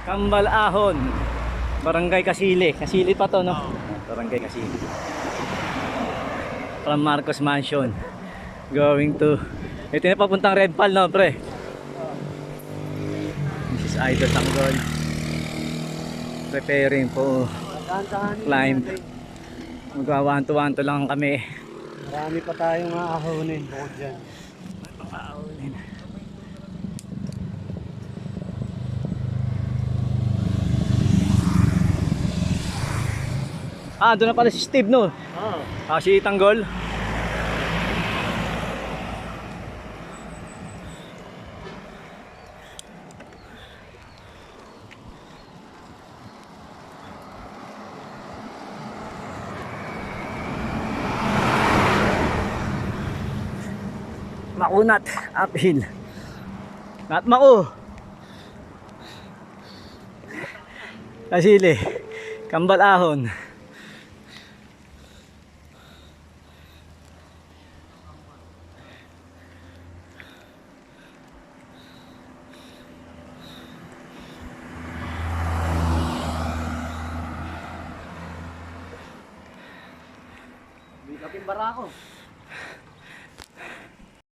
Kambal Ahon, Barangay Kasili. Kasili pa to, no? Barangay Kasili. From Marcos Mansion. Going to... Ito na papuntang Red Pal, no, pre? This is Idol Tanggol. Preparing for climb. Magwa-1-to-1 lang kami. Marami pa tayong aahonin bukod dyan. Aahonin. Doon na pala si Steve, no? Si Tanggol. Makunat, uphill. Not mako. Kasili, Kambal Ahon. Kaping barako.